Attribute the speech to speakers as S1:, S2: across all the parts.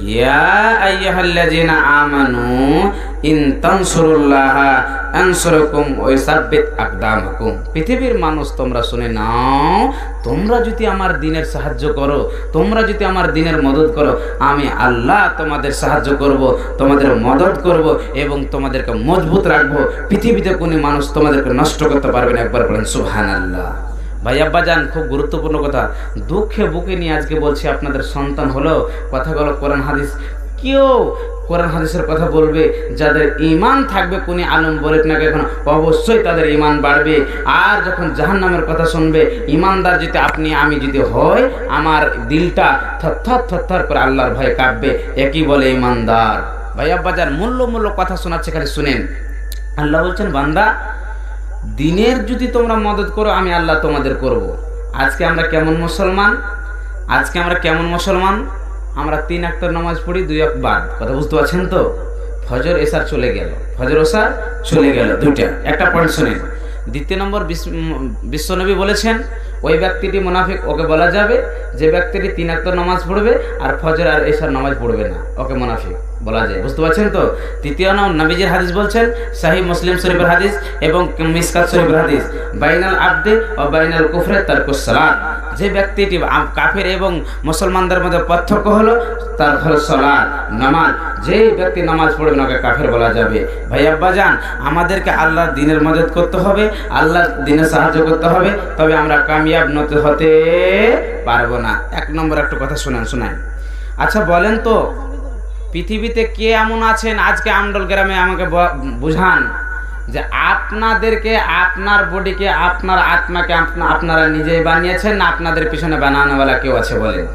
S1: ইয়া আইয়ুহাল্লাযীনা আমানু ইন তানসুরুল্লাহা আনসুরকুম ওয়া ইসাব্বিত আকদামাকুম। পৃথিবীর মানুষ তোমরা শুনে নাও, তোমরা যদি আমার দ্বীনের সাহায্য করো, তোমরা যদি আমার দ্বীনের মদদ করো, আমি আল্লাহ তোমাদের সাহায্য করব, তোমাদের মদদ করব এবং তোমাদেরকে মজবুত রাখবো। পৃথিবীতে কোনো মানুষ তোমাদেরকে নষ্ট করতে পারবে না। একবার বলেন সুবহানাল্লাহ। ভাই আব্বাজান, খুব গুরুত্বপূর্ণ কথা দুঃখে বুকে নিয়ে আজকে বলছি, আপনাদের সন্তান হলো কথাগুলো কোরআন হাদিস, কেউ কোরআন হাদিসের কথা বলবে, যাদের ঈমান থাকবে কোনি আলম বলে না কেন, অবশ্যই তাদের ঈমান বাড়বে। আর যখন জাহান্নামের কথা শুনবে, ঈমানদার যদি আপনি আমি যদি হয়, আমার দিলটা থরথর থরথর করে আল্লাহর ভয়ে কাঁপবে। একই বলে ঈমানদার। ভাই আব্বাজান, মূল্য কথা শোনাচ্ছে, খালি শুনেন। আল্লাহ বলছেন, বান্দা দিনের যদি তোমরা মদত করো, আমি আল্লাহ তোমাদের করব। আজকে আমরা কেমন মুসলমান? আমরা 3 ওয়াক্ত নামাজ পড়ি, 2 ওয়াক্ত বাদ। কথা বুঝতে পারছেন তো? ফজর এশার চলে গেল, দুইটা। একটা পয়েন্ট শুনেন। দ্বিতীয় নম্বর, বিশ্বনবী বলেছেন ওই ব্যক্তিটি মুনাফিক, ওকে বলা যাবে যে ব্যক্তিটি 3 ওয়াক্ত নামাজ পড়বে আর ফজর আর এশার নামাজ পড়বে না, ওকে মুনাফিক বলা যায়। বুঝতে পারছেন তো? তৃতীয় নবীজির হাদিস বলছেন, সহিহ মুসলিম শরীফের হাদিস এবং মিশকাত শরীফের হাদিস, বাইনাল আবদে ও বাইনাল কুফরে তারকুস সালাত। যে ব্যক্তিটি কাফের এবং মুসলমানদের মধ্যে পার্থক্য হলো তার হলো সালাত, নামাজ। যে ব্যক্তি নামাজ পড়বে না, ওকে কাফের বলা যাবে। ভাই আব্বাজান, আমাদেরকে আল্লাহর দ্বীনের মদদ করতে হবে, আল্লাহর দ্বীনে সাহায্য করতে হবে, তবে আমরা কামিয়াব হতে পারবো না। 1 নম্বর একটু কথা শোনান। আচ্ছা বলেন তো, পৃথিবীতে কে এমন আছেন, আজকে আমডল গ্রামে আমাকে বুঝান যে আপনাদেরকে, আপনার বডিকে, আপনার আত্মাকে আপনারা নিজেই বানিয়েছেন, না আপনাদের পিছনে বানানোওয়ালা কেউ আছে? বলেন।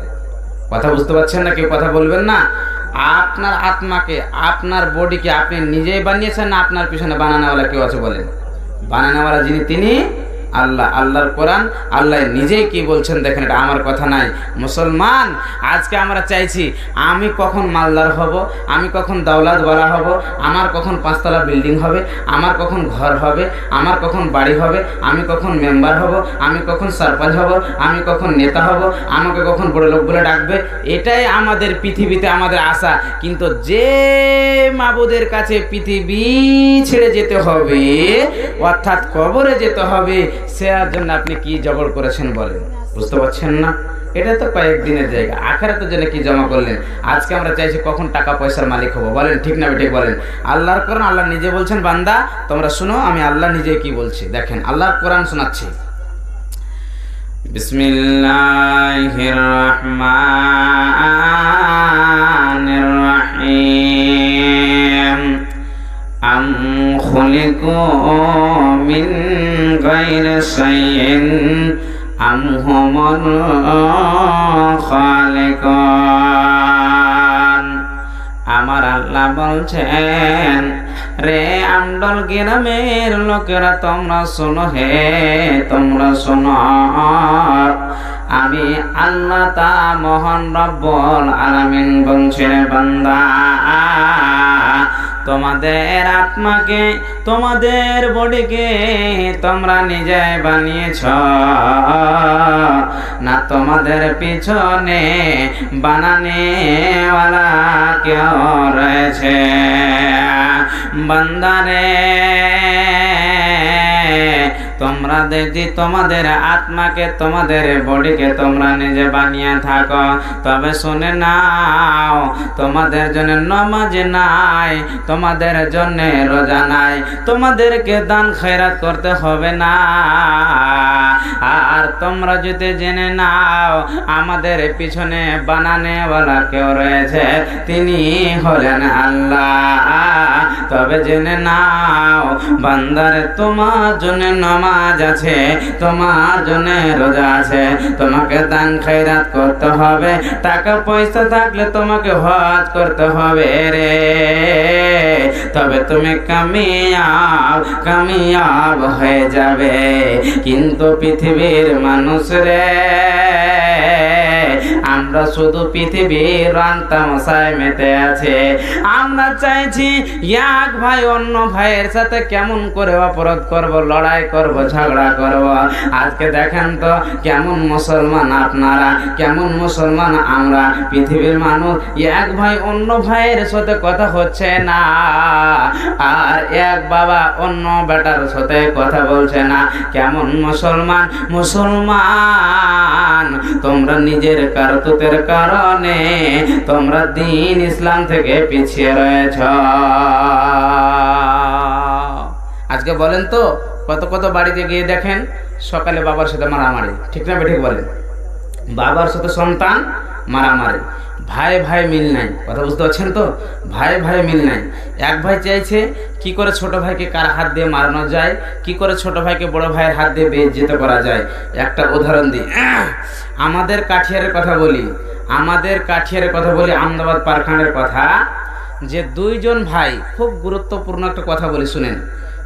S1: কথা বুঝতে পারছেন না? কেউ কথা বলবেন না? আপনার আত্মাকে, আপনার বডিকে আপনি নিজেই বানিয়েছেন, না আপনার পিছনে বানানোওয়ালা কেউ আছে? বলেন। বানানোওয়ালা যিনি, তিনি আল্লাহ। আল্লাহর কোরআন, আল্লাহ নিজেই কি বলছেন দেখেন, এটা আমার কথা নাই। মুসলমান, আজকে আমরা চাইছি আমি কখন মালদার হব, আমি কখন দৌলতওয়ালা হব, আমার কখন 5 তলা বিল্ডিং হবে, আমার কখন ঘর হবে, আমার কখন বাড়ি হবে, আমি কখন মেম্বার হব, আমি কখন সরপঞ্চ হব, আমি কখন নেতা হব, আমাকে কখন বড় লোক বলে ডাকবে। এটাই আমাদের পৃথিবীতে আমাদের আশা। কিন্তু যে মাবুদের কাছে পৃথিবী ছেড়ে যেতে হবে, অর্থাৎ কবরে যেতে হবে, সেটার জন্য আপনি কি জবর করেছেন বলেন? বুঝতে পারছেন না? এটা তো কয়েকদিনের জায়গা, আখিরাতের জন্য কি জমা করলেন? আজকে আমরা চাইছি কখন টাকা পয়সার মালিক হব। বলেন ঠিক না বেঠিক বলেন? আল্লাহর কোরআন, আল্লাহ নিজে বলছেন, বান্দা তোমরা শুনো, আমি আল্লাহ নিজে কি বলছি দেখেন। আল্লাহর কোরআন শোনাচ্ছি। বিসমিল্লাহির রহমানির রহিম। আম খুলিকু মিন গায়রি শাইইন আম হুমুল খালিকুন। আমার আল্লাহ বলছেন, রে আমডল গ্রামের লোকেরা তোমরা শোনো, তোমরা শোনো, আমি আল্লাহ তা মহান রব্বুল আলামিন বলছেন, বান্দা তোমাদের আত্মাকে, তোমাদের বডিকে তোমরা নিজে বানিয়েছ, না তোমাদের পিছনে বানানেওয়ালা কেউ রয়েছে। বান্দারে, তোমরা যদি তোমাদের আত্মাকে, তোমাদের বডিকে তোমরা নিজে বানিয়ে থাকো, তবে শুনে নাও, তোমাদের জন্য নামাজ নাই, তোমাদের জন্য রোজা নাই, তোমাদেরকে দান খয়রাত করতে হবে না। আর তোমরা যদি জেনে নাও আমাদের পিছনে বানানেওয়ালা কেউ রয়েছে, তিনি হলেন আল্লাহ, তবে জেনে নাও বান্দারে, তোমার জন্য নামাজ আছে, তোমার জন্য রোজা আছে, তোমাকে দান খয়রাত করতে হবে, টাকা পয়সা থাকলে তোমাকে হজ করতে হবে রে, তবে তুমি কামিয়াব হয়ে যাবে। কিন্তু পৃথিবীর মানুষ রে, আমরা শুধু পৃথিবীর রং তামাশায় মেতে আছে। আমরা চাইছি এক ভাই অন্য ভাইয়ের সাথে কেমন করে অপরাধ করব, লড়াই করব, ঝগড়া করব। আজকে দেখেন তো কেমন মুসলমান আপনারা, কেমন মুসলমান আমরা। পৃথিবীর মানুষ এক ভাই অন্য ভাইয়ের সাথে কথা হচ্ছে না, আর এক বাবা অন্য বেটার সাথে কথা বলছে না। কেমন মুসলমান? মুসলমান তোমরা নিজের কারতুতের কারণে তোমরা দ্বীন ইসলাম থেকে পিছিয়ে রয়েছ। আজকে বলেন তো কত কত বাড়িতে গিয়ে দেখেন সকালে বাবার সাথে মারামারি, ঠিক না বেঠিক বলেন? বাবার সাথে সন্তান মারামারি, ভাই ভাই মিল নাই। কথা বুঝতে পারছেন তো? ভাই ভাই মিল নাই। এক ভাই চাইছে কি করে ছোট ভাইকে কার হাত দিয়ে মারানো যায়, কি করে ছোট ভাইকে বড় ভাইয়ের হাত দিয়ে বেইজ্জত করা যায়। একটা উদাহরণ দিই, আমাদের কাঠিয়ারের কথা বলি, আহমেদাবাদ পারখানের কথা। যে দুইজন ভাই, খুব গুরুত্বপূর্ণ একটা কথা বলি শুনেন,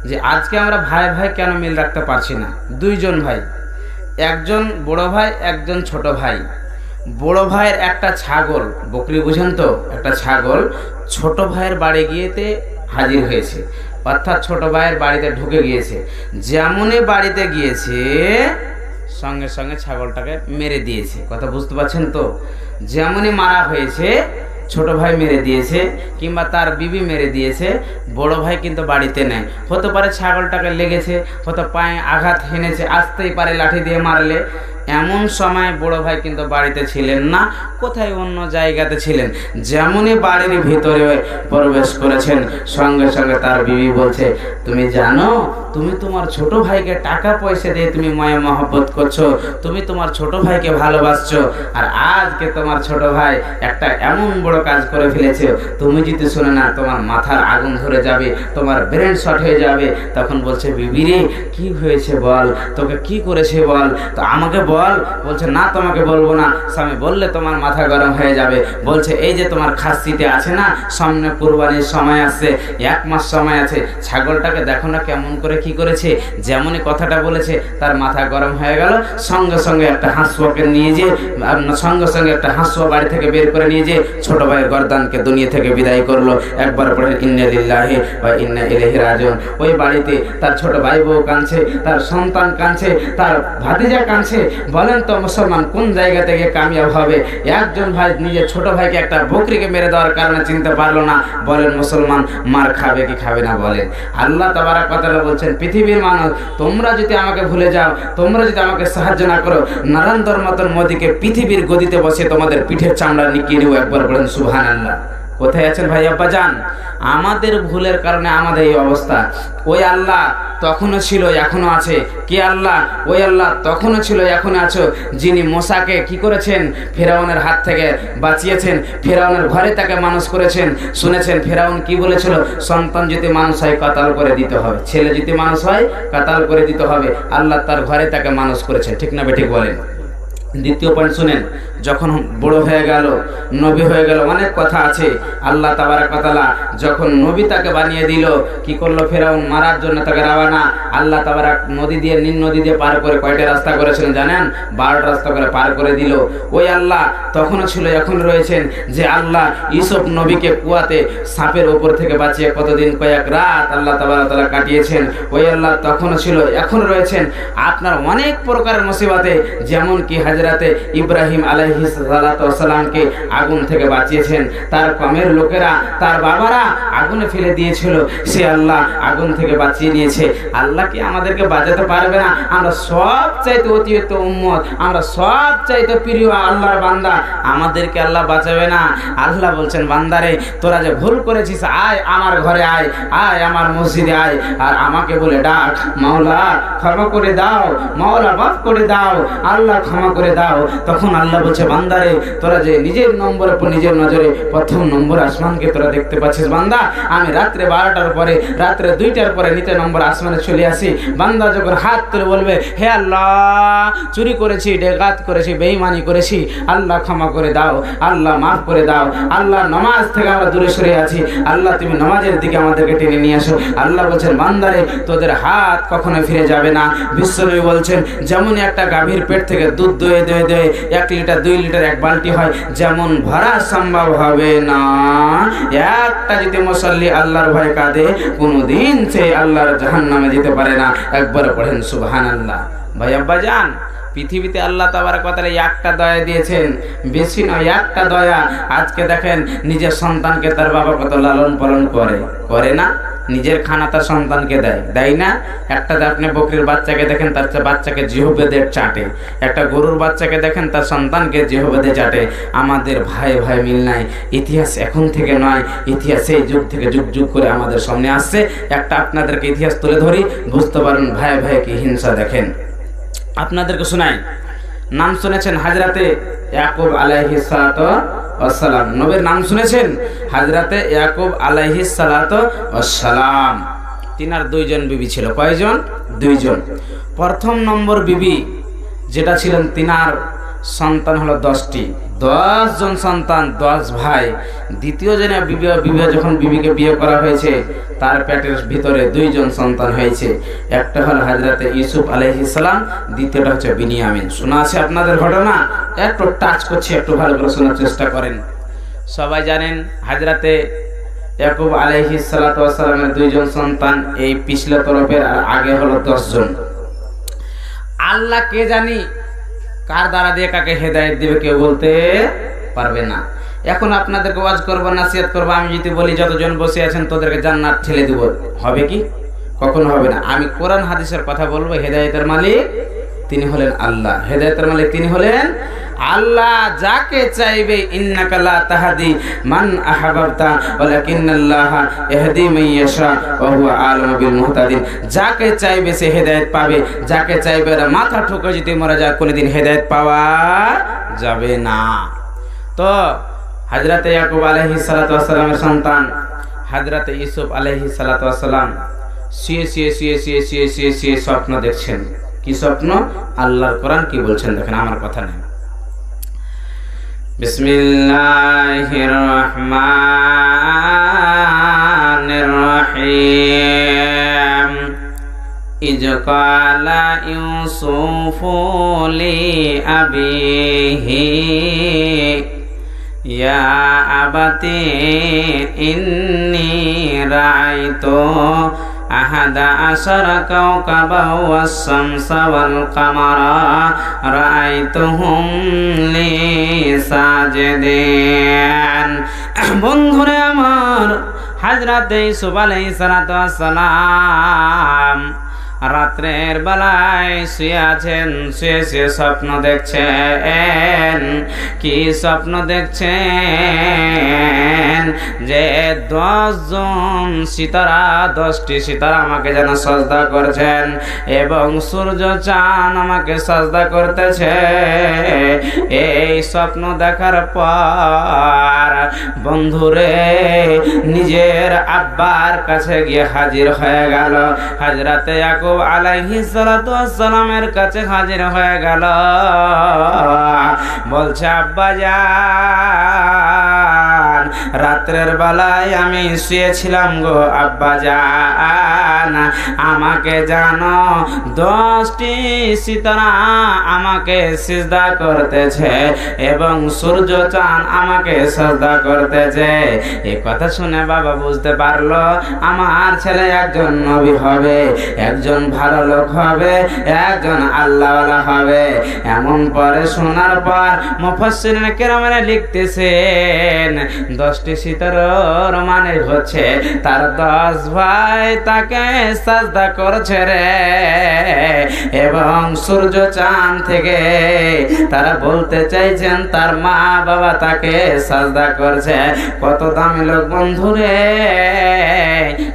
S1: যে আজকে আমরা ভাই ভাই কেন মিল রাখতে পারছি না। দুইজন ভাই, একজন বড় ভাই, একজন ছোট ভাই। বড় ভাইয়ের একটা ছাগল, বকরি বুঝেন তো, একটা ছাগল ছোট ভাইয়ের বাড়ি গিয়েতে হাজির হয়েছে, অর্থাৎ ছোট ভাইয়ের বাড়িতে ঢুকে গিয়েছে। যেমনই বাড়িতে গিয়েছে সঙ্গে সঙ্গে ছাগলটাকে মেরে দিয়েছে। কথা বুঝতে পারছেন তো? যেমনই মারা হয়েছে, ছোট ভাই মেরে দিয়েছে কিংবা তার বিবি মেরে দিয়েছে, বড় ভাই কিন্তু বাড়িতে নেই। হতে পারে ছাগলটাকে লেগেছে, হয়তো পায়ে আঘাত হেনেছে, আসতেই পারে লাঠি দিয়ে মারলে। এমন সময় বড় ভাই কিন্তু বাড়িতে ছিলেন না, কোথায় অন্য জায়গাতে ছিলেন। যেমনই বাড়ির ভিতরে প্রবেশ করেছেন, সঙ্গে সঙ্গে তার বিবি বলছে, তুমি জানো তুমি তোমার ছোট ভাইকে টাকা পয়সা দিয়ে তুমি মায়া মহব্বত করছো, তুমি তোমার ছোট ভাইকে ভালোবাসছো, আর আজকে তোমার ছোট ভাই একটা এমন বড় কাজ করে ফেলেছে, তুমি যদি শুনে না তোমার মাথার আগুন ধরে যাবে, তোমার ব্রেন শর্ট হয়ে যাবে। তখন বলছে, বিবি রে কি হয়েছে বল, তোকে কি করেছে বল, তো আমাকে বল। বলছে, না তোমাকে বলবো না, স্বামী বললে তোমার মাথা গরম হয়ে যাবে। বলছে, এই যে তোমার খাসিতে আছে না, সামনে কুরবানির সময় আসছে, 1 মাস সময় আছে, ছাগলটাকে দেখো না কেমন করে কি করেছে। যেমনই কথাটা বলেছে তার মাথা গরম হয়ে গেল। সঙ্গে সঙ্গে একটা হাঁসুয়াকে নিয়ে যে বাড়ি থেকে বের করে নিয়ে যে ছোট ভাইয়ের গর্দানকে দুনিয়া থেকে বিদায় করলো। একবার পড়ে ইন্না লিল্লাহি ওয়া ইন্না ইলাইহি রাজিউন। ওই বাড়িতে তার ছোট ভাই বউ কাঁদছে, তার সন্তান কাঁদছে, তার ভাতিজা কাঁদছে। বলেন তো মুসলমান কোন জায়গা থেকে কামিয়াব হবে? একজন ভাই নিজের ছোট ভাইকে একটা বকরিকে মেরে দেওয়ার কারণে চিনতে পারলো না। বলেন মুসলমান মার খাবে কি খাবে না? বলেন। আল্লাহ তাবারক ওয়া তাআলা বলছেন, পৃথিবীর মানুষ তোমরা যদি আমাকে ভুলে যাও, তোমরা যদি আমাকে সাহায্য না করো, নারায়ণদর মতন মোদিকে পৃথিবীর গদিতে বসে তোমাদের পিঠের চামড়া নিকিয়ে নেব। একবার বলেন সুবহানাল্লাহ। কোথায় আছেন ভাই আব্বাজান? আমাদের ভুলের কারণে আমাদের এই অবস্থা। ওই আল্লাহ তখনও ছিল, এখনো আছে। কে আল্লাহ? ওই আল্লাহ তখনও ছিল, এখনো আছো, যিনি মুসাকে কি করেছেন? ফেরাউনের হাত থেকে বাঁচিয়েছেন, ফেরাউনের ঘরে তাকে মানুষ করেছেন। শুনেছেন ফেরাউন কি বলেছিল? সন্তান যদি মানুষ হয় কাতাল করে দিতে হবে, ছেলে যদি মানুষ হয় কাতাল করে দিতে হবে। আল্লাহ তার ঘরে তাকে মানুষ করেছেন, ঠিক না বেঠিক বলেন? দ্বিতীয় পয়েন্ট শুনেন, যখন বড় হয়ে গেল, নবী হয়ে গেল, অনেক কথা আছে। আল্লাহ তাবারক ওয়া তাআলা যখন নবী তাকে বানিয়ে দিল, কি করলো? ফেরাউন মারার জন্য তাকে রাওয়ানা। আল্লাহ তাবারক নদী দিয়ে, নীল নদী দিয়ে পার করে কয়টা রাস্তা করেছিলেন জানেন? 12টা রাস্তা করে পার করে দিল। ওই আল্লাহ তখনও ছিল, এখন রয়েছেন। যে আল্লাহ ইউসুফ নবীকে কুয়াতে সাপের উপর থেকে বাঁচিয়ে কতদিন, কয়েক রাত আল্লাহ তাবারক ওয়া তাআলা কাটিয়েছেন, ওই আল্লাহ তখনও ছিল, এখন রয়েছেন। আপনার অনেক প্রকারের মুসিবতে, যেমন কি হযরতে ইব্রাহিম আলাইহিস সালাতু ওয়াস সালামকে আগুন থেকে বাঁচিয়েছেন। তার কমের লোকেরা, তার বাবারা আগুনে ফেলে দিয়েছিল, সে আল্লাহ আগুন থেকে বাঁচিয়ে নিয়েছে। আল্লাহ কি আমাদেরকে বাঁচাতে পারবে না? আমরা সব চাইতে অতিরিক্ত উম্মত, আমরা সব চাইতে প্রিয় আল্লাহর বান্দা, আমাদেরকে আল্লাহ বাঁচাবে না? আল্লাহ বলছেন, বান্দারে তোরা যে ভুল করেছিস, আয় আমার ঘরে, আয় আয় আমার মসজিদে আয়, আর আমাকে বলে ডাক, মাওলা ক্ষমা করে দাও, মাওলা মাফ করে দাও, আল্লাহ ক্ষমা করে দাও। তখন আল্লাহ বলছে, বান্দারে তোরা যে নিজের নম্বরের পর নিজের নজরে প্রথম নম্বর আসমানকে তোরা দেখতে পাচ্ছিস, বান্দা আমি রাত্রে 12টার পরে, রাত্রে 2টার পরে নিচে নম্বর আসমানে চলে আসি। বান্দা যখন হাত তুলে বলবে, হে আল্লাহ চুরি করেছি, ডাকাত করেছি, বেঈমানি করেছি, আল্লাহ ক্ষমা করে দাও, আল্লাহ মাফ করে দাও, আল্লাহ নামাজ থেকে আমরা দূরে সরে আছি, আল্লাহ তুমি নামাজের দিকে আমাদেরকে টেনে নিয়ে আসো। আল্লাহ বলছেন, বান্দারে তোদের হাত কখনো ফিরে যাবে না। বিশ্বনবী বলছেন, যেমন একটা গাভীর পেট থেকে দুধ দয়ে 1 লিটার 2 2 লিটার 1 বালতি হয়, যেমন ভরা সম্ভব হবে না। একটা যদি মুসল্লি আল্লাহর ভয়ে কাঁদে, কোনোদিন সে আল্লাহর জাহান্নামে যেতে পারে না। একবার পড়েন সুবহানাল্লাহ। ভাই আব্বাজান, পৃথিবীতে আল্লাহ তাবারক ওয়া তাআলা একটা দয়া দিয়েছেন, বেশি নয়, একটা দয়া। আজকে দেখেন নিজের সন্তানকে তার বাবা কত লালন পালন করে না? নিজের খানা তার সন্তানকে দেয় না? একটা আপনি বকরির বাচ্চাকে দেখেন, তার বাচ্চাকে জিহ্বা দিয়ে চাটে। একটা গরুর বাচ্চাকে দেখেন, তার সন্তানকে জিহ্বা দিয়ে চাটে। আমাদের ভাই ভাই মিল নাই। ইতিহাস এখন থেকে নয়, ইতিহাস এই যুগ থেকে যুগ যুগ করে আমাদের সামনে আসছে। একটা আপনাদেরকে ইতিহাস তুলে ধরি, বুঝতে পারেন ভাই ভাই কি হিংসা। দেখেন আপনাদেরকে শোনাই, নাম শুনেছেন হযরতে ইয়াকুব আলাইহিস সালাতু ওয়াস সালাম। নবীর নাম শুনেছেন হযরতে ইয়াকুব আলাইহিস সালাতু ওয়াস সালাম। তিনার 2 জন বিবি ছিল। কয়জন? 2 জন। প্রথম নম্বর বিবি যেটা ছিলেন, তিনার সন্তান হলো 10টি। 10 জন সন্তান, 10 ভাই। দ্বিতীয় জনে বিবাহ যখন বিবিকে বিয়ে করা হয়েছে, তার পেটের ভিতরে 2 জন সন্তান হয়েছে। একটা হলো হযরতে ইউসুফ আলাইহিস সালাম, দ্বিতীয়টা হচ্ছে বিনিয়ামিন। শোনা আছে আপনাদের ঘটনা? একটু টাচ করছি, একটু ভালো করে শোনার চেষ্টা করেন। সবাই জানেন হযরতে ইয়াকুব আলাইহিস সালাতু ওয়াস সালামের 2 জন সন্তান, এই পিছলা তরফের, আর আগে হলো 10 জন। আল্লাহ কে জানি কার দ্বারা দিয়ে কাকে হেদায়েত দিবে কেউ বলতে পারবে না। এখন আপনাদেরকে ওয়াজ করব, নসিহত করব, আমি যদি বলি যতজন বসে আছেন তোদেরকে জান্নাত ঠেলে দিব, হবে কি? কখনো হবে না। আমি কোরআন হাদিসের কথা বলবো। হেদায়েতের মালিক তিনি হলেন আল্লাহ। হেদায়েতের মালিক তিনি হলেন আল্লাহ। যাকে চাইবে, ইন্নাকা লা তাহদি মান আহবাবতা ওয়ালাকিন্নাল্লাহা ইয়াহদি মান ইয়াশা ওয়া হুয়া আলামু বিল মুহতাদিন। যাকে চাইবে সে হেদায়েত পাবে, যাকে চাইবে মাথা ঠুকে যদি মরে যায় কোনোদিন হেদায়েত পাওয়া যাবে না। তো হযরতে ইয়াকুব আলাইহিস সালাতু ওয়াস সালামের সন্তান হযরতে ইউসুফ আলাইহিস সালাতু ওয়াস সালাম শুয়ে স্বপ্ন দেখছেন। কি স্বপ্ন? আল্লাহর কোরআন কি বলছেন দেখেন, আমার কথা নেই। বিসমিল্লাহির রহমানির রহিম। ইয ক্বালা ইউসুফু লি আবিহি ইয়া আবাতি ইন্নী রাআইতু আহাদা আশারা কাওকাবা ওয়াস শামসা ওয়াল কামারা রাআইতুহুম লি সাজিদিন। বন্ধুরে আমার, হযরতে ইউসুফ আলাইহিস সালাতু ওয়াস সালাম রাত্রের বেলায় শুয়ে আছেন, শুয়ে স্বপ্ন দেখছেন। কি স্বপ্ন দেখছেন? যে 10 জন সিতারা, 10টি সিতারা আমাকে যেন সাজদা করছেন, এবং সূর্য চাঁদ আমাকে সাজদা করতেছে। এই স্বপ্ন দেখার পর বন্ধুরে নিজের আব্বার কাছে গিয়ে হাজির হয়ে গেল। হযরতে ইয়াকুব আলাইহিস সালাতু ওয়াস সালামের কাছে হাজির হয়ে গেল। বলছে, আব্বা জান, রাত্রের বেলায় আমি শুয়েছিলাম গো আব্বা জান, আমাকে জানো 10টি সিতারা আমাকে সিজদা করতেছে এবং সূর্য চাঁদ আমাকে সাজদা করতেছে। এই কথা শুনে বাবা বুঝতে পারলো আমার ছেলে একজন নবী হবে, একজন ভালো লোক হবে, একজন আল্লাহওয়ালা হবে। এমন পরে শোনার পর মুফাসসিরিন কেরামেরা লিখতেছেন 10টি সিতারার মানে হচ্ছে তার 10 ভাই তাকে সাজদা করছে রে, এবং সূর্য চাঁদ থেকে তারা বলতে চাইছেন তার মা বাবা তাকে সাজদা করছে। কত দামি লোক বন্ধুরে।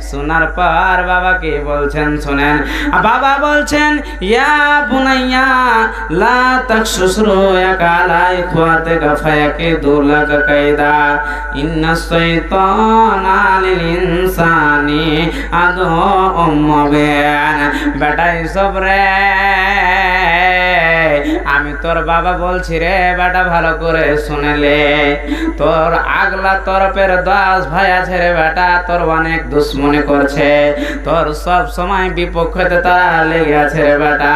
S1: শোনার পর বাবা কি বলছেন শুনেন। বাবা বলছেন, ইয়া বুনাইয়া লা তাকসুস রুয়াকা আলা ইখওয়াতিকা ফায়াকিদু লাকা কাইদা ইন্নাস শাইতানা লিল ইনসানি আদুউম মুবিন। বেটা ইউসুফ রে, আমি তোর বাবা বলছি রে বেটা, ভালো করে শুনেলে, তোর আগলা তরফের 10 ভাই আছে রে বেটা, তোর অনেক দুশ্মনী করছে, তোর সব সময় বিপক্ষতে তারা লেগে আছে রে বেটা।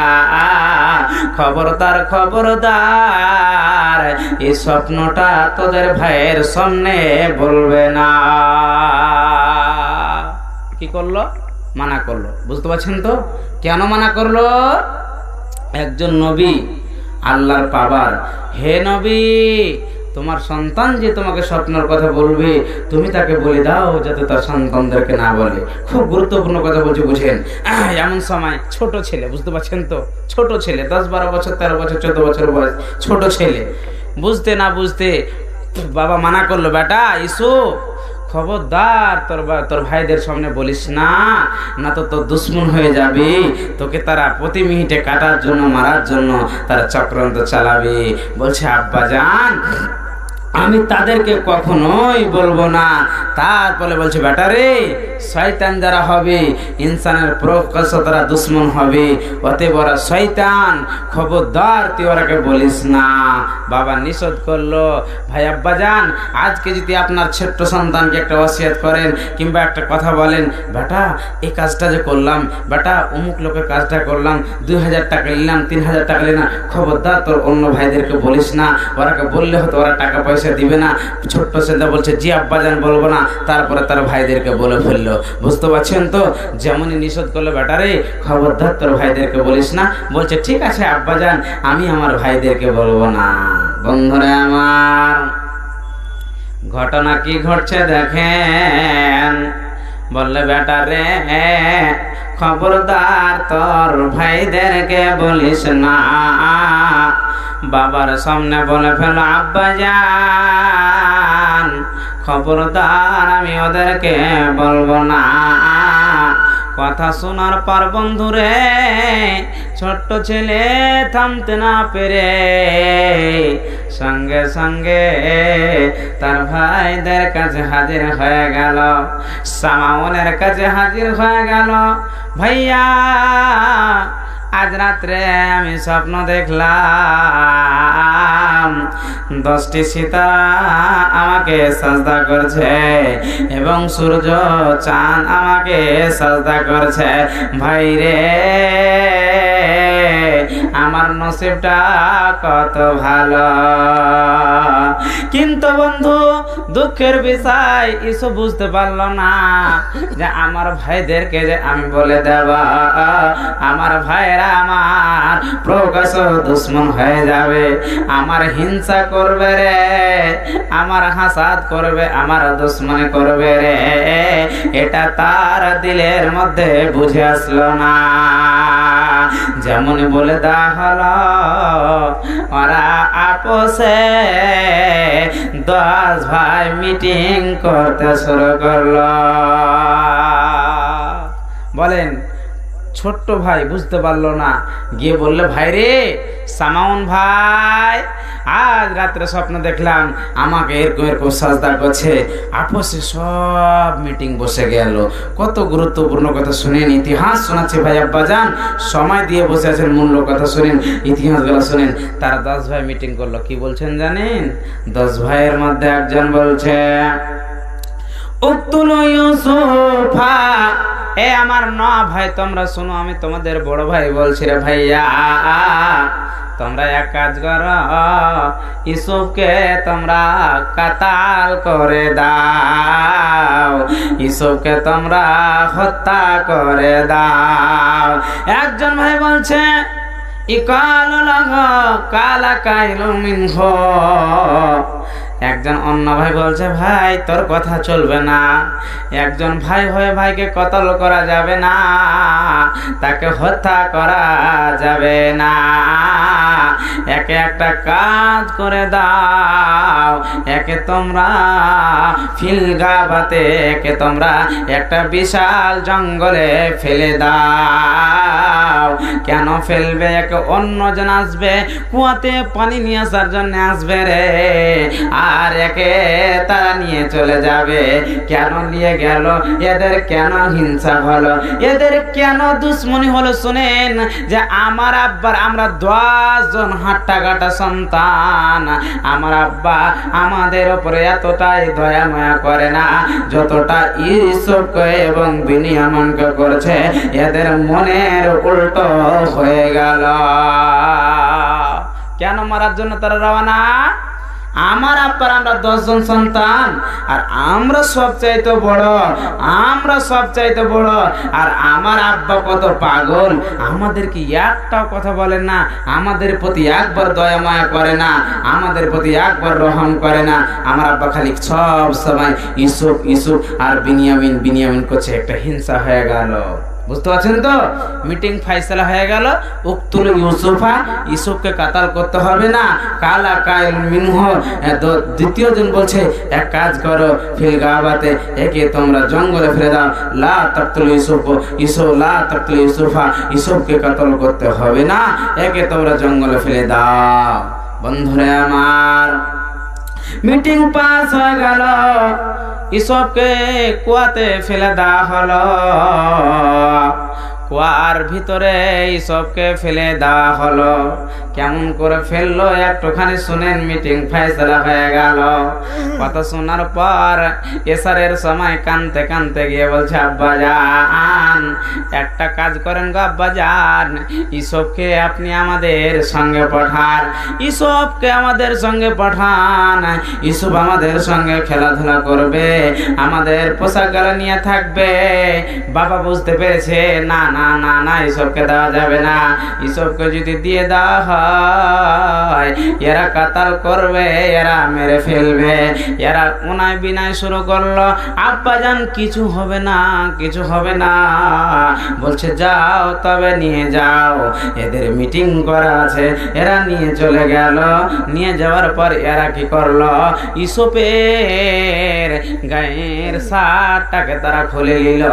S1: খবরদার খবরদার, এই স্বপ্নটা তোদের ভাইয়ের সামনে বলবে না। কি করলো? মানা করলো। বুঝতে পারছেন তো কেন মানা করলো? একজন নবী, আল্লাহর পাবার, হে নবী, তোমার সন্তান যে তোমাকে স্বপ্নের কথা বলবে, তুমি তাকে বলে দাও যাতে তার সন্তানদেরকে না বলে। খুব গুরুত্বপূর্ণ কথা বলছি, বুঝেন। এমন সময় ছোট ছেলে, বুঝতে পারছেন তো, ছোট ছেলে 10-12 বছর, 13 বছর, 14 বছর বয়স, ছোট ছেলে, বুঝতে না বুঝতে বাবা মানা করলো, বেটা ইসুফ, খবরদার তোর ভাইদের সামনে বলিস না, না তো তোর দুশ্মন হয়ে যাবে, তোকে তারা প্রতি মিনিটে কাটার জন্য, মারার জন্য তারা চক্রান্ত চালাবে। বলছে আব্বা জান, আমি তাদেরকে কখনোই বলবো না। তারপরে বলছে বেটা রে, শয়তান যারা হবে, ইনসানের প্রকাশ্য তারা দুশ্মন হবে, অতএব ওরা শয়তান, খবরদার তুই ওরাকে বলিস না। বাবা নিষেধ করলো। ভাই আব্বা জান, আজকে যদি আপনার ছোট্ট সন্তানকে একটা ওসিয়ত করেন কিংবা একটা কথা বলেন, বেটা এই কাজটা যে করলাম, বেটা অমুক লোকের কাজটা করলাম, 2000 টাকা নিলাম, 3000 টাকা নিলাম, খবরদার তোর অন্য ভাইদেরকে বলিস না, ওরাকে বললে হয়তো ওরা টাকা পয়সা দিবে না। ছোট্ট ছেলে বলছে জি আব্বাজান বলবো না, তারপরে তার ভাইদেরকে বলে ফেললো। বুঝতে পারছেন তো, যেমনই নিষেধ করলো, বেটারে খবরদার তোর ভাইদেরকে বলিস না। বলছে ঠিক আছে আব্বাজান, আমি আমার ভাইদেরকে বলবো না। বন্ধুরা আমার, ঘটনা কি ঘটছে দেখেন। বললে বেটারে খবরদার তোর ভাইদেরকে বলিস না। বাবার সামনে বলে ফেলো আব্বাজান, খবরদার আমি ওদেরকে বলবো না। কথা শোনার পর বন্ধুরে ছোট্ট ছেলে থামতে না পেরে সঙ্গে সঙ্গে তার ভাইদের কাছে হাজির হয়ে গেল, সামাউনের কাছে হাজির হয়ে গেল। ভাইয়া আজ রাত্রে আমি স্বপ্ন দেখলাম 10টি সিতারা আমাকে সাজদা করছে এবং সূর্য চাঁদ আমাকে সাজদা করছে। ভাইরে আমার নসিবটা কত ভালো। কিন্তু বন্ধু দুঃখের বিষয় ইসু বুঝতে পারলো না যে আমার ভাইদেরকে যে আমি বলে দেব, আমার ভাইরা আমার প্রকাশ্য দুশ্মন হয়ে যাবে, আমার হিংসা করবে রে, আমার হাসাদ করবে, আমার দুশ্মনী করবে রে। এটা তার দিলের মধ্যে বুঝে আসলো না। যেমন বলে দেওয়া হলো, ওরা আপোষে 10 ভাই মিটিং করতে শুরু করলো। বলেন ছোট্ট ভাই বুঝতে পারলো না, গিয়ে বললে ভাই রে সামাউন ভাই, আজ রাত্রে স্বপ্ন দেখলাম আমাকে এরকম এরকম সাজদা করছে। আপোষে সব মিটিং বসে গেল। কত গুরুত্বপূর্ণ কথা শুনেন, ইতিহাস শোনাচ্ছে ভাই আব্বাজান, সময় দিয়ে বসে আছেন, মূল্য কথা শুনেন, ইতিহাসগুলো শুনেন। তারা 10 ভাই মিটিং করলো। কি বলছেন জানেন? 10 ভাইয়ের মধ্যে একজন বলছে উক্তুলু ইউসুফা, এ আমার না ভাই তোমরা শোনো, আমি তোমাদের বড় ভাই বলছি রে ভাইয়া, তোমরা এক কাজ করো, ইউসুফকে তোমরা কাতাল করে দাও, ইউসুফকে তোমরা হত্যা করে দাও। একজন ভাই বলছে ইকালু লাহু কালা কাইলু মিনহু। একজন অন্য ভাই বলছে ভাই তোর কথা চলবে না, একজন ভাই হয়ে ভাইকে কতল করা যাবে না, তাকে হত্যা করা যাবে না। একে একটা কাজ করে দাও, একে তোমরা ফিলগাবাতে, একে তোমরা একটা বিশাল জঙ্গলে ফেলে দাও। কেন ফেলবে? একে অন্যজন আসবে, কুয়াতে পানি নিয়ে আসার জন্য আসবে রে, আর একে তারা নিয়ে চলে যাবে। কেন নিয়ে গেল? এদের কেন হিংসা হলো? এদের কেন দুশ্মনী হলো? শুনেন, যে আমার আব্বার, আমরা 10 জন হাট্টা কাটা সন্তান, আমার আব্বা আমাদের উপরে এতটাই দয়া মায়া করে না যতটা ইউসুফকে এবং বিনিয়ামনকে করেছে। এদের মনের উল্টো হয়ে গেল। কেন মারার জন্য তারা রওনা? আমার আব্বার আমরা 10 জন সন্তান, আর আমরা সবচাইতে বড়, আমরা সবচাইতে বড়, আর আমার আব্বা কত পাগল, আমাদেরকে একটাও কথা বলেন না, আমাদের প্রতি একবার দয়া মায়া করে না, আমাদের প্রতি একবার রহম করে না। আমার আব্বা খালি সব সময় ইউসুফ ইউসুফ আর বিনিয়ামিন বিনিয়ামিন করছে। একটা হিংসা হয়ে গেল। বুঝতে পারছেন তো? মিটিং ফাইসলা হয়ে গেল, উক্তুল ইউসুফা, ইউসুফকে কাতাল করতে হবে না। কালা কাইল মিনহু, দ্বিতীয় জন বলছে এক কাজ করো, ফিল গাবাতে, একে তোমরা জঙ্গলে ফেলে দাও। লা তাকতুল ইউসুফ, ইউসুফ লা তাকতুল ইউসুফা, ইউসুফকে কাতাল করতে হবে না, একে তোমরা জঙ্গলে ফেলে দাও। বন্ধুরা আমার, মিটিং পাস হয়ে গেল, ইউসুফকে কুয়াতে ফেলে দেওয়া হলো। কুয়ার ভিতরে ইউসুফকে ফেলে দেওয়া হলো। কেমন করে ফেললো একটুখানি শুনেন। মিটিং ফয়সালা হয়ে গেল। কথা শোনার পর এসারের সময় কানতে কানতে গিয়ে বলছে, আব্বা জান, একটা কাজ করেন গো আব্বা জান, ইউসুফকে আপনি আমাদের সঙ্গে পাঠান, ইউসুফকে আমাদের সঙ্গে পাঠান। ইউসুফ আমাদের সঙ্গে খেলাধুলা করবে, আমাদের পোশাক গালা নিয়ে থাকবে। বাবা বুঝতে পেরেছে, না না না না, ইউসুফকে দেওয়া যাবে না। ইউসুফকে যদি দিয়ে দেওয়া হয় এরা কাতাল করবে, এরা মেরে ফেলবে। এরা উনায় বিনায় শুরু করলো। আব্বা জান, কিছু হবে না, কিছু হবে না। বলছে যাও তবে নিয়ে যাও, এদের মিটিং করা আছে। এরা নিয়ে চলে গেল। নিয়ে যাওয়ার পর এরা কি করলো, ইউসুফের গায়ের শার্টটাকে তারা খুলে নিল।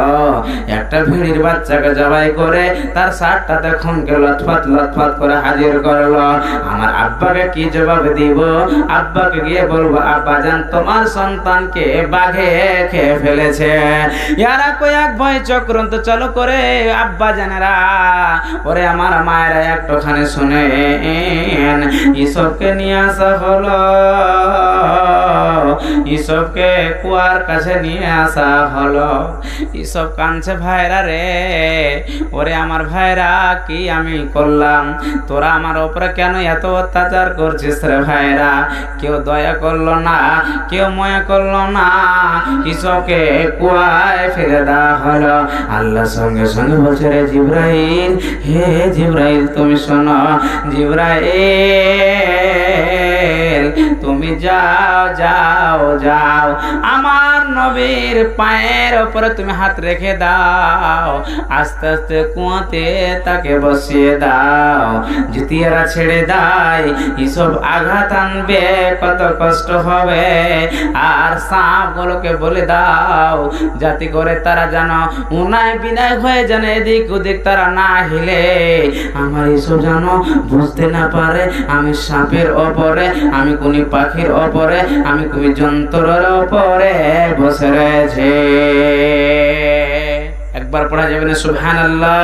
S1: একটা ভেড়ির বাচ্চাকে জবাই করে তার শার্টটাতে খুনকে লটফাট লটফাট করে হাজির করলো। আমার আব্বাকে কি জবাব দিব? আব্বাকে গিয়ে বলবো, আব্বা জান, তোমার সন্তানকে বাঘে খেয়ে ফেলেছে। ইয়ারা কয়েক ভয় চক্রান্ত চালু করে। আব্বা জানেরা, ওরে আমার মায়েরা, একটুখানি শুনেন। ইউসুফকে নিয়ে আসা হলো, ইউসুফকে কুয়ার কাছে নিয়ে আসা হলো। ইউসুফ কাঁদছে, ভাইরা রে, ওরে আমার ভাইরা, কি আমি করলাম? তোরা আমার উপরে কেন এত অত্যাচার করছিস রে ভাইরা? কেউ দয়া করলো না, কেউ ময়া করলো না। ইউসুফকে কুয়ায় ফেলে দেওয়া হলো। আল্লাহ সঙ্গে সঙ্গে বলছে, রে জিবরাইল, হে জিবরাইল, তুমি শোনো। জিবরাইল, তুমি যাও যাও যাও, আমার নবীর পায়ের উপরে তুমি হাত রেখে দাও, আস্তে আস্তে কুয়াতে তাকে বসিয়ে দাও। যদি এরা ছেড়ে দেয়, এসব আঘাত আনবে, কত কষ্ট হবে। আর সাপগুলোকে বলে দাও, যাতে করে তারা যেন উনায় বিনায় হয়ে যেন এদিক ওদিক তারা না হিলে। আমার এসব যেন বুঝতে না পারে আমি সাপের ওপরে, আমি কোন পাখির ওপরে, আমি কোন যন্ত্রের ওপরে বসে রয়েছে। একবার পড়া যাবে না সুবহানাল্লাহ?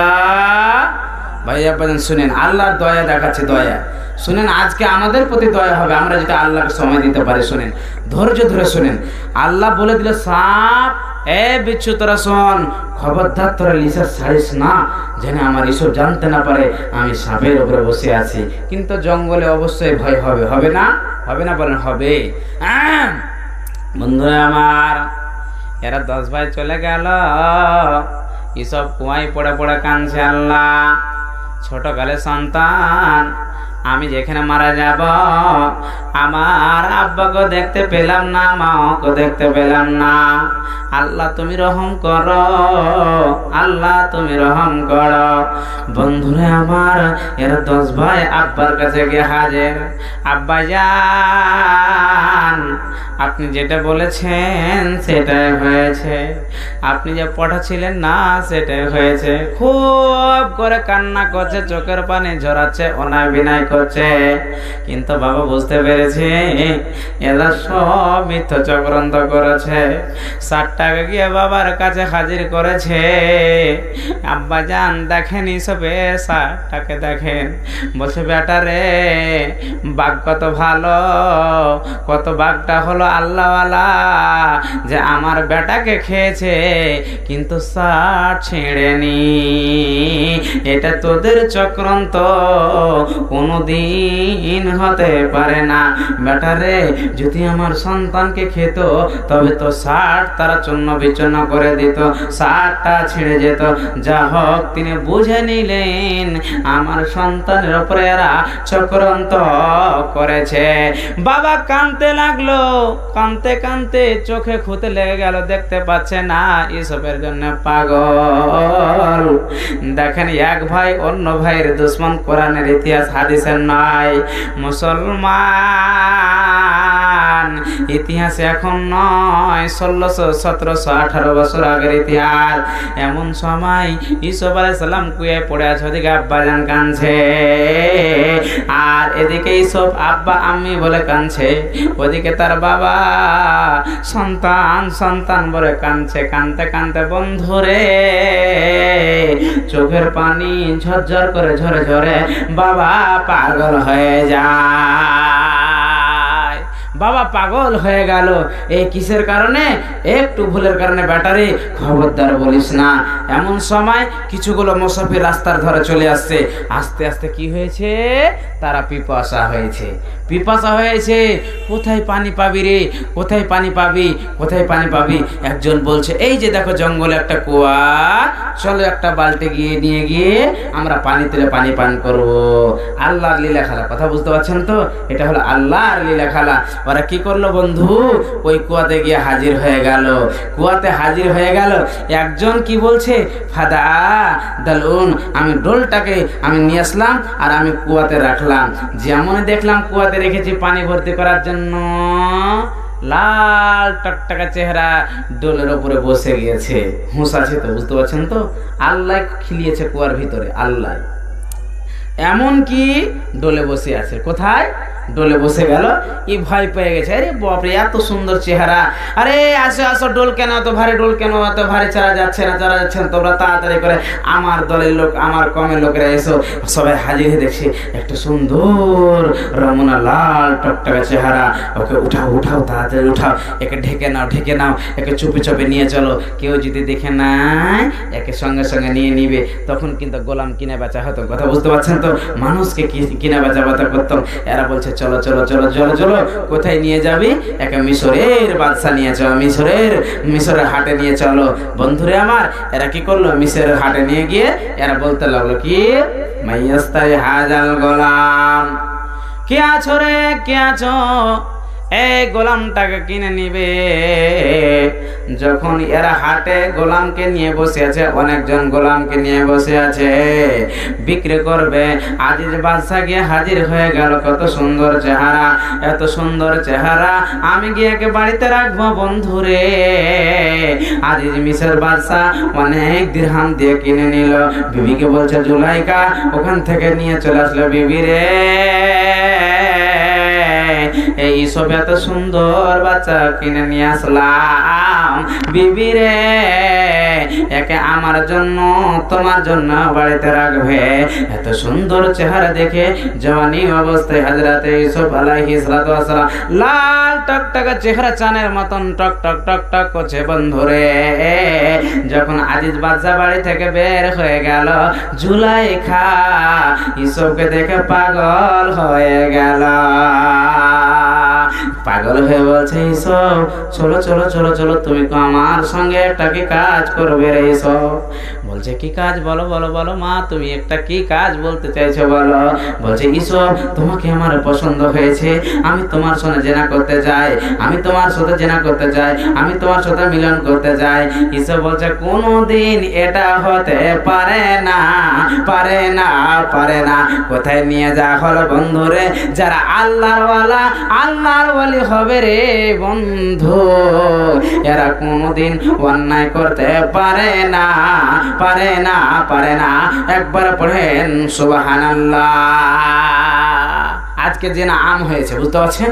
S1: ভাইয়া বলেন, শুনেন, আল্লাহর দয়া দেখাচ্ছে, দয়া শুনেন। আজকে আমাদের প্রতি দয়া হবে আমরা যেটা আল্লাহকে সময় দিতে পারি। শুনেন, ধৈর্য ধরে শুনেন। আল্লাহ বলে দিল, সাপ, এ বিচ্ছু তোরা শোন, খবরদার তোরা লিসা ছাড়িস না, যেন আমার এসব জানতে না পারে আমি সাপের উপরে বসে আছি। কিন্তু জঙ্গলে অবশ্যই ভয় হবে, হবে না? হবে না? বলেন হবে। বন্ধুরা আমার, এরা 10 ভাই চলে গেল। এসব কুয়ায় পড়ে পড়ে কাঁদছে। আল্লাহ, ছোটকালে সন্তান, আমি যেখানে মারা যাব, আমার আব্বাকে দেখতে পেলাম না, মাকে দেখতে পেলাম না। আল্লাহ তুমি রহম করো, আল্লাহ তুমি রহম করো। বন্ধুরা আমার, এরা 10 ভাই আব্বার কাছে গিয়ে হাজির। আব্বা জান, আপনি যেটা বলেছেন সেটাই হয়েছে। আপনি যে পাঠাচ্ছিলেন না সেটাই হয়েছে। খুব করে কান্না করছে, চোখের পানি ঝরাচ্ছে, অনায় বিনয় করছে। কিন্তু বাবা বুঝতে পেরেছে এরা সব মিথ্যা চক্রান্ত করেছে। 60 টাকা গিয়ে বাবার কাছে হাজির করেছে। আব্বা জান দেখেন সবে 60 টাকা দেখেন। বলছে বেটা রে বাঘ কত ভালো, কত বাঘটা হলো আল্লাহওয়ালা যে আমার বেটাকে খেয়েছে কিন্তু 60 ছেড়েনি। এটা তোদের চক্রান্ত, কোনোদিন হতে পারে না। বেটা রে যদি আমার সন্তানকে খেত তবে তো 60 তারা চূর্ণ বিচূর্ণ করে দিত, 60টা ছিঁড়ে যেত। যা হোক তিনি বুঝে নিলেন আমার সন্তানের উপরে এরা চক্রান্ত করেছে। বাবা কাঁদতে লাগলো, কাঁদতে কাঁদতে চোখে খুঁতে লেগে গেল, দেখতে পাচ্ছে না এসবের জন্য পাগল। দেখেন এক ভাই অন্য ভাইয়ের দুশ্মন, কোরআনের ইতিহাস হাদিসের নয়। মুসলমান ইতিহাস এখন নয়, 1600, 1700, 18 বছর আগের ইতিহাস। এমন সময় ইউসুফ আলাইহিস সালাম কুয়ায় পড়ে আছে, ওদিকে আব্বা জান কাঁদছে, আর এদিকে ইউসুফ আব্বা আম্মি বলে কাঁদছে, ওদিকে তার বাবা সন্তান সন্তান বলে কাঁদছে। কাঁদতে কাঁদতে বন্ধুরে চোখের পানি ঝরঝর করে ঝরে ঝরে বাবা পাগল হয়ে যায়। বাবা পাগল হয়ে গেল। এই কিসের কারণে? একটু ভুলের কারণে। ব্যাটারি খবরদার বলিস না। এমন সময় কিছুগুলো মুসাফির রাস্তার ধরে চলে আসছে। আস্তে আস্তে কি হয়েছে? তারা পিপাসা হয়েছে, পিপাসা হয়েছে। কোথায় পানি পাবি রে, কোথায় পানি পাবি, কোথায় পানি পাবি? একজন বলছে এই যে দেখো জঙ্গলে একটা কুয়া, চলো একটা বালতি গিয়ে নিয়ে গিয়ে আমরা পানি তুলে পানি পান করব। আল্লাহর লীলা খেলা, কথা বুঝতে পারছেন তো? এটা হলো আল্লাহর লীলা খেলা। ওরা কি করলো বন্ধু? ওই কুয়াতে গিয়ে হাজির হয়ে গেল। কুয়াতে হাজির হয়ে গেল। একজন কি বলছে? ফাদা দালুন, আমি ডোলটাকে আমি নিয়ে আসলাম আর আমি কুয়াতে রাখলাম। যেমন দেখলাম কুয়াতে রেখেছি পানি ভর্তি করার জন্য, লাল টকটকা চেহারা ডোলের উপরে বসে গিয়েছে। হুঁশ আছে তো? বুঝতে পারছেন তো? আল্লাহ খিলিয়েছে কুয়ার ভিতরে, আল্লাহ। এমন কি ডোলে বসে আছে। কোথায়? ডোলে বসে গেল। এই ভয় পেয়ে গেছে, আরে বাপরে এত সুন্দর চেহারা, আরে আসো আসো, ডোল কেন এত ভারী, ডোল কেন এত ভারী, চারা যাচ্ছে না, চারা যাচ্ছে না, তোমরা তাড়াতাড়ি করে আমার দলের লোক, আমার কমের লোকেরা এসো। সবাই হাজির হয়ে দেখছি একটা সুন্দর রমনা লাল টকটকা চেহারা। ওকে উঠাও উঠাও, তাড়াতাড়ি উঠাও, একে ঢেকে নাও, ঢেকে নাও, একে চুপি চুপি নিয়ে চলো। কেউ যদি দেখে নাই একে সঙ্গে সঙ্গে নিয়ে নিবে। তখন কিন্তু গোলাম কিনে বেচা হতো, কথা বুঝতে পারছেন তো? মানুষকে কিনা বেচা বাতা করতাম। এরা বলছে চলো চলো চলো চলো চলো। কোথায় নিয়ে যাবি? একে মিশরের বাদশা নিয়ে চলো, মিশরের হাটে নিয়ে চলো। বন্ধুরে আমার, এরা কি করলো? মিশরের হাটে নিয়ে গিয়ে এরা বলতে লাগলো কি, মাইয়াস্তারি হাজাল গোলাম, কে আছো রে, কে আছো? এই গোলামটাকে কিনে নিবে। যখন এরা হাটে গোলামকে নিয়ে বসে আছে, অনেকজন গোলামকে নিয়ে বসে আছে, বিক্রি করবে। আজিজ বাদশা গিয়ে হাজির হয়ে গেল। কত সুন্দর চেহারা, এত সুন্দর চেহারা, আমি গিয়ে একে বাড়িতে রাখবো বন্ধুরে। আজিজ মিশর বাদশা অনেক দিরহাম দিয়ে কিনে নিল। বিবিকে বলছে জুলাইকা ওখান থেকে নিয়ে চলে আসলো। বিবি রে, এই সব এত সুন্দর বাচ্চা কিনে নিয়ে আসলাম। বিবি রে, একে আমার জন্য তোমার জন্য বাড়িতে রাখবে। এত সুন্দর চেহারা দেখে জওয়ানি অবস্থায় হযরত ইউসুফ আলাইহিস সালাতু ওয়াস সালাম লাল টকটকা চেহারা, চানের মতন টক টক টক টক করছে বন্ধুরে। যখন আজিজ বাদশা বাড়ি থেকে বের হয়ে গেল, জুলাইখা ইউসুফকে দেখে পাগল হয়ে গেল। পাগল হয়ে বলছে ইউসুফ চলো চলো চলো চলো, তুমি তো আমার সঙ্গে একটা কি কাজ করবে রে ইউসুফ? বলছে কি কাজ? বলো বলো বলো মা, তুমি একটা কি কাজ বলতে চাইছো বলো। বলছে ইউসুফ তোমাকে আমার পছন্দ হয়েছে, আমি তোমার সঙ্গে জেনা করতে চাই, আমি তোমার সাথে জেনা করতে চাই, আমি তোমার সাথে মিলন করতে চাই। ইউসুফ বলছে কোনোদিন এটা হতে পারে না, পারে না, পারে না। কোথায় নিয়ে যা হলো বন্ধুরে? যারা আল্লাহর ওয়ালা, আল্লাহ আল্লাহর ওয়ালি হবে রে বন্ধু, এরা কোনোদিন অন্যায় করতে পারে না, পারে না, পারে না। একবার পড়েন সুবহানাল্লাহ। আজকে জেনা আম হয়েছে, বুঝতে পারছেন?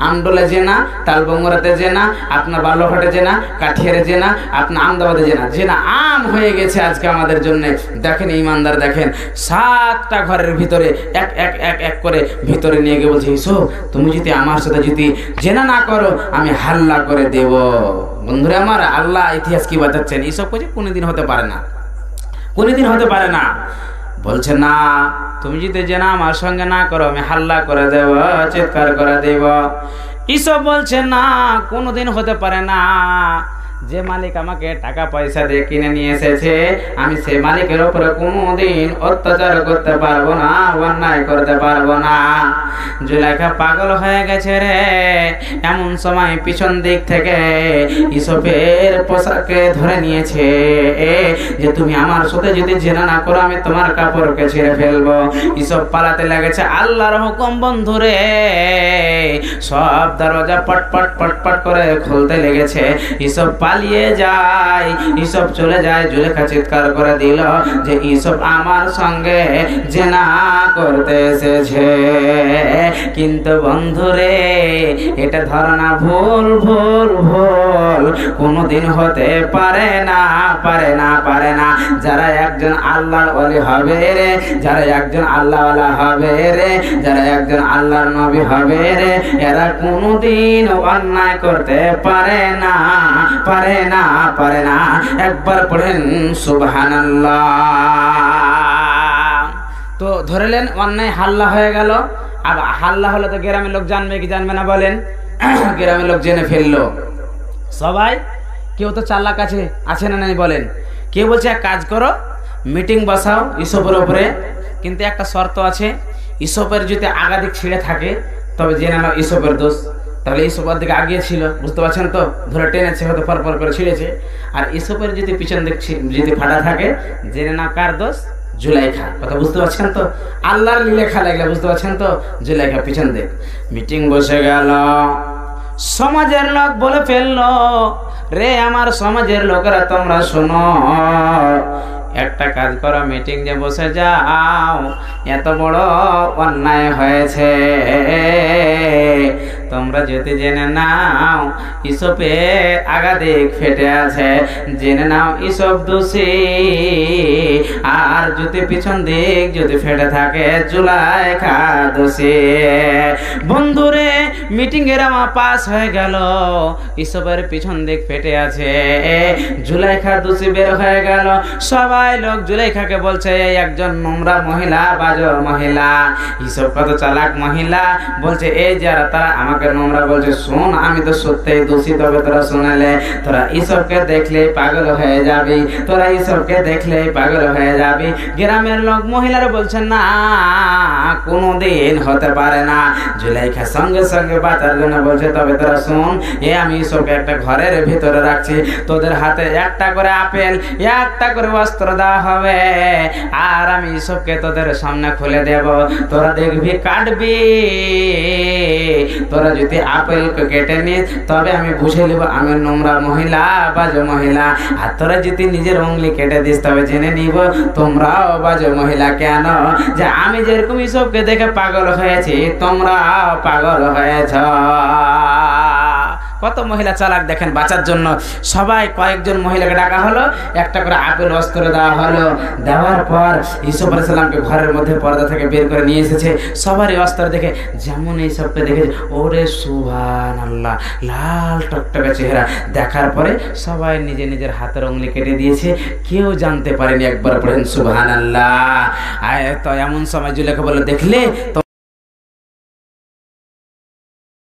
S1: আমডোলে জেনা, তালবঙ্গরাতে জেনা, আপনার বালুরঘাটে জেনা, কাঠিয়ারে জেনা, আপনার আহমেদাবাদে জেনা, জেনা আম হয়ে গেছে আজকে আমাদের জন্য। দেখেন ইমানদার, দেখেন 7টা ঘরের ভিতরে এক এক এক এক করে ভিতরে নিয়ে গিয়ে বলছে, ইসো তুমি যদি আমার সাথে যদি জেনা না করো আমি হাল্লা করে দেব। বন্ধুরা আমার, আল্লাহ ইতিহাস কি বাঁচাচ্ছেন? এইসব কিছু কোনোদিন হতে পারে না, কোনোদিন হতে পারে না। বলছে না, তুমি যদি জেনা আমার সঙ্গে না করো আমি হাল্লা করে দেব, চিৎকার করে দেব। এইসব বলছে না, কোনোদিন হতে পারে না। যে মালিক আমাকে টাকা পয়সা দিয়ে কিনে নিয়ে এসেছে, আমি সেই মালিকের উপরে কোনোদিন অত্যাচার করতে পারবো না, অন্যায় করতে পারবো না। জুলাইখা পাগল হয়ে গেছে রে। এমন সময় পিছন দিক থেকে ইসবের পোশাককে ধরে নিয়েছে যে তুমি আমার সাথে যদি জেনা না করো আমি তোমার কাপড়কে ছিঁড়ে ফেলবো। ইসব পালাতে লেগেছে। আল্লাহর হুকুম বন্ধুরে, সব দরজা পটপট পটপট করে খুলতে লেগেছে। ইসব পালিয়ে যায়, ইসব চলে যায়। জুলেখা চিৎকার করে দিল যে ইসব আমার সঙ্গে জেনা করতে এসেছে। কিন্তু বন্ধুরে, এটা ধারণা ভুল, ভুল, ভুল। কোনোদিন হতে পারে না, পারে না, পারে না। যারা একজন আল্লাহর ওলি হবে রে, যারা একজন আল্লাহওয়ালা হবে রে, যারা একজন আল্লাহর নবী হবে রে, এরা কোনোদিন অন্যায় করতে পারে না, পারে না, পারে না। একবার পড়েন সুবহানাল্লাহ। তো ধরলেন অন্যায় হাল্লা হয়ে গেল। আর হাল্লা হলে তো গ্রামের লোক জানবে কি জানবে না বলেন? গ্রামের লোক জেনে ফেললো সবাই। কেউ তো চালাক আছে না নাই বলেন? কেউ বলছে এক কাজ করো, মিটিং বসাও ইসবের উপরে, কিন্তু একটা শর্ত আছে, ইসবের যদি আগাদিক ছিঁড়ে থাকে তবে জেনে নাও ইসবের দোষ। তাহলে ইসবের দিকে আগিয়ে ছিল, বুঝতে পারছেন তো? ধরে টেনেছে, হয়তো পরপর করে ছিঁড়েছে। আর ইসবের যদি পিছন দিক যদি ফাটা থাকে, জেনে নাও কার দোষ? জুলাইখা। কথা বুঝতে পারছেন তো? আল্লাহর লেখা লাগলে, বুঝতে পারছেন তো? জুলাইখা পিছন দিক। মিটিং বসে গেল। সমাজের লোক বলে ফেললো, রে আমার সমাজের লোকেরা তোমরা শোনো, একটা কাজ করো, মিটিং যে বসে যাও, এত বড় অন্যায় হয়েছে, তোমরা যদি জেনে নাও ইসবের আগাদিক ফেটে আছে, জেনে নাও ইসব দোষী। আর যদি পিছন দিক যদি ফেটে থাকে, জুলাইখা দোষী। বন্ধুরে, মিটিং এর আমার পাস হয়ে গেল। ইসবের পিছন দিক ফেটে আছে, জুলাইখা দোষী বের হয়ে গেল। সবাই লোক জুলাইখাকে বলছে, এই একজন নোংরা মহিলা, বাজর মহিলা। ইসব কত চালাক মহিলা। বলছে, এই যারা তারা আমাকে নোংরা বলছে, শোন আমি তো সত্যিই দোষী, তবে তোরা শুনেলে তোরা ইসবকে দেখলে পাগল হয়ে যাবি, তোরা ইসবকে দেখলে পাগল হয়ে যাবি। গ্রামের লোক মহিলারা বলছেন না, কোনোদিন হতে পারে না। জুলাইখা সঙ্গে সঙ্গে বাঁচার জন্য বলছে, তবে তোরা শোন, আমি ইসবকে একটা ঘরের ভিতরে রাখছি, তোদের হাতে একটা করে আপেল, একটা করে বস্ত্র দেওয়া হবে, আর আমি ইসবকে তোদের সামনে খুলে দেব, তোরা দেখবি, কাটবি। তোরা যদি আপেলকে কেটে নিস তবে আমি বুঝে নেব আমি নোংরা মহিলা, বাজে মহিলা। আর তোরা যদি নিজের উংলি কেটে দিস তবে জেনে নিব তোমরাও বাজে মহিলা। কেন? যে আমি যেরকম ইসবকে দেখে পাগল হয়েছি, তোমরাও পাগল হয়েছ। কত মহিলা চালাক দেখেন বাঁচার জন্য। সবাই কয়েকজন মহিলাকে ডাকা হলো, একটা করে আপেল অস্ত্র দেওয়া হলো। দেওয়ার পর ইসুফ আলাইহিস সালামকে ঘরের মধ্যে পর্দা থেকে বের করে নিয়ে এসেছে। সবারই অস্ত্র দেখে যেমন এইসবকে দেখেছে, ওরে সুবহানাল্লাহ, লাল টকটকে চেহারা। দেখার পরে সবাই নিজে নিজের হাতের উংলি কেটে দিয়েছে, কেউ জানতে পারেনি। একবার পড়েন সুবহানাল্লাহ। তো এমন সময় জুলেখা বলে, দেখলে তো